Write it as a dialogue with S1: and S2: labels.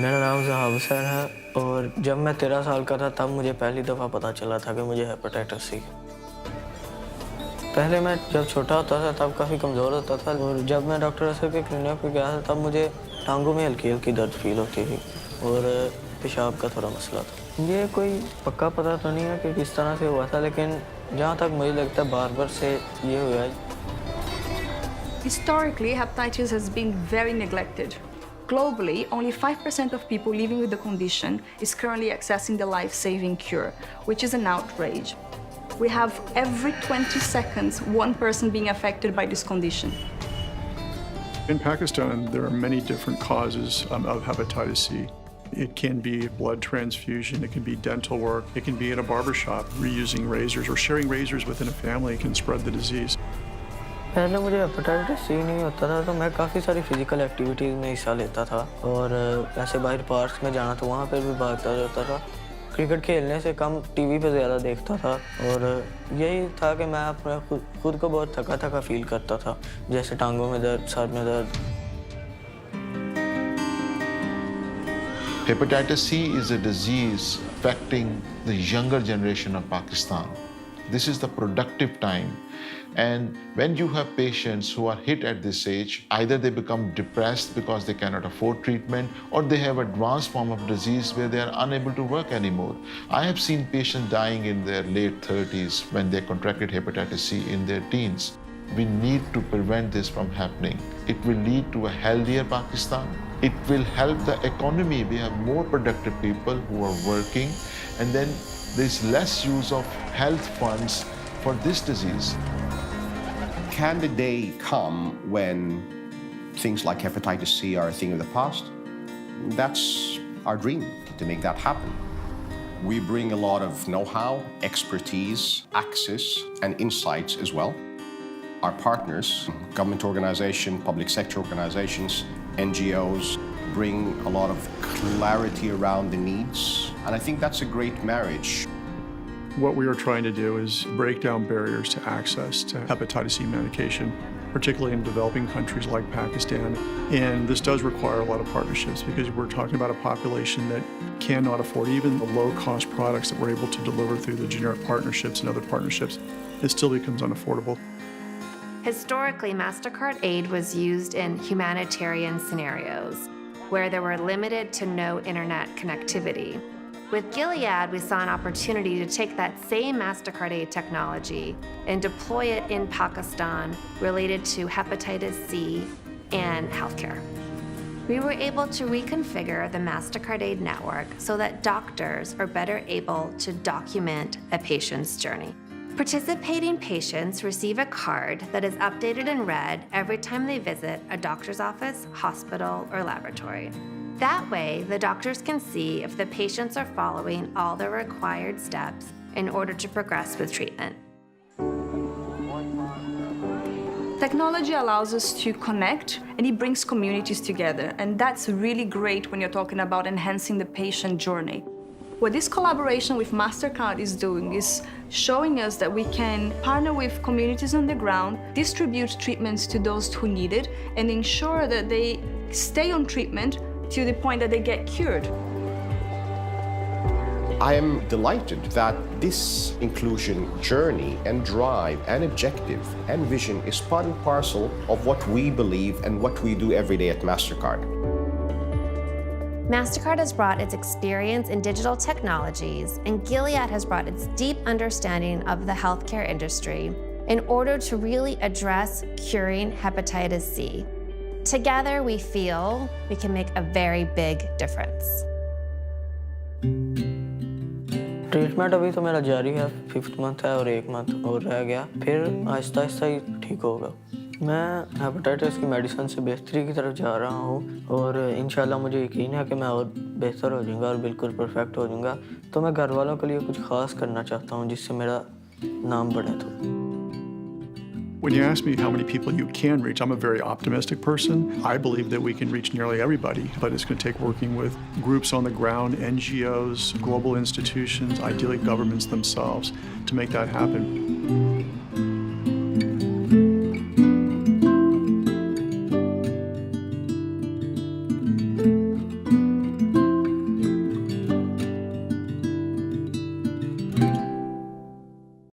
S1: मेरा नाम ज़ोहाब है और जब मैं 13 साल का था तब मुझे पहली दफ़ा पता चला था कि मुझे हेपेटाइटिस सी। पहले मैं जब छोटा होता था तब काफ़ी कमज़ोर होता था और जब मैं डॉक्टर असर के क्लिनिक पे गया था तब मुझे टांगों में हल्की हल्की दर्द फील होती थी और पेशाब का थोड़ा मसला था। ये कोई पक्का पता तो नहीं है कि किस तरह से हुआ था, लेकिन जहाँ तक मुझे लगता है बार से ये हुआ है।
S2: Historically, hepatitis has been very neglected. Globally, only 5% of people living with the condition is currently accessing the life-saving cure, which is an outrage. We have every 20 seconds one person being affected by this condition.
S3: In Pakistan, there are many different causes of hepatitis C. It can be blood transfusion, it can be dental work, it can be in a barbershop, reusing razors or sharing razors within a family can spread the disease.
S1: पहले मुझे hepatitis C नहीं होता था तो मैं काफ़ी सारी physical activities में हिस्सा लेता था और ऐसे बाहर पार्क्स में जाना तो वहाँ पर भी भागता रहता था। क्रिकेट खेलने से कम टीवी पे ज़्यादा देखता था और यही था कि मैं अपने खुद को बहुत थका थका फील करता था, जैसे टांगों में दर्द, सर में दर्द।
S4: Hepatitis C is a disease affecting the younger generation of Pakistan. This is the productive time. And when you have patients who are hit at this age, either they become depressed because they cannot afford treatment, or they have advanced form of disease where they are unable to work anymore. I have seen patients dying in their late 30s when they contracted hepatitis C in their teens. We need to prevent this from happening. It will lead to a healthier Pakistan. It will help the economy. We have more productive people who are working, and then there's less use of health funds for this disease.
S5: Can the day come when things like hepatitis C are a thing of the past? That's our dream, to make that happen. We bring a lot of know-how, expertise, access, and insights as well. Our partners, government organizations, public sector organizations, NGOs, bring a lot of clarity around the needs. And I think that's a great marriage.
S3: What we are trying to do is break down barriers to access to hepatitis C medication, particularly in developing countries like Pakistan. And this does require a lot of partnerships because we're talking about a population that cannot afford even the low-cost products that we're able to deliver through the generic partnerships and other partnerships. It still becomes unaffordable.
S6: Historically, Mastercard aid was used in humanitarian scenarios where there were limited to no internet connectivity. With Gilead, we saw an opportunity to take that same Mastercard aid technology and deploy it in Pakistan related to hepatitis C and healthcare. We were able to reconfigure the Mastercard aid network so that doctors are better able to document a patient's journey. Participating patients receive a card that is updated in red every time they visit a doctor's office, hospital, or laboratory. That way, the doctors can see if the patients are following all the required steps in order to progress with treatment.
S2: Technology allows us to connect and it brings communities together, and that's really great when you're talking about enhancing the patient journey. What this collaboration with Mastercard is doing is showing us that we can partner with communities on the ground, distribute treatments to those who need it, and ensure that they stay on treatment to the point that they get cured.
S5: I am delighted that this inclusion journey and drive and objective and vision is part and parcel of what we believe and what we do every day at Mastercard.
S6: Mastercard has brought its experience in digital technologies, and Gilead has brought its deep understanding of the healthcare industry in order to really address curing hepatitis C. Together, we feel we can make a very big difference.
S1: Treatment अभी तो मेरा जारी है, 5th month है और 1 month और रह गया, फिर आहिस्ता आहिस्ता ही ठीक होगा। मैं हेपेटाइटिस की मेडिसिन से बेहतरी की तरफ जा रहा हूँ और इंशाल्लाह मुझे यकीन है कि मैं और बेहतर हो जाऊँगा और बिल्कुल परफेक्ट हो जाऊँगा। तो मैं घर वालों के लिए कुछ ख़ास करना चाहता हूँ जिससे मेरा नाम बढ़े। तो
S3: When you ask me how many people you can reach, I'm a very optimistic person. I believe that we can reach nearly everybody, but it's going to take working with groups on the ground, NGOs, global institutions, ideally governments themselves, to make that happen.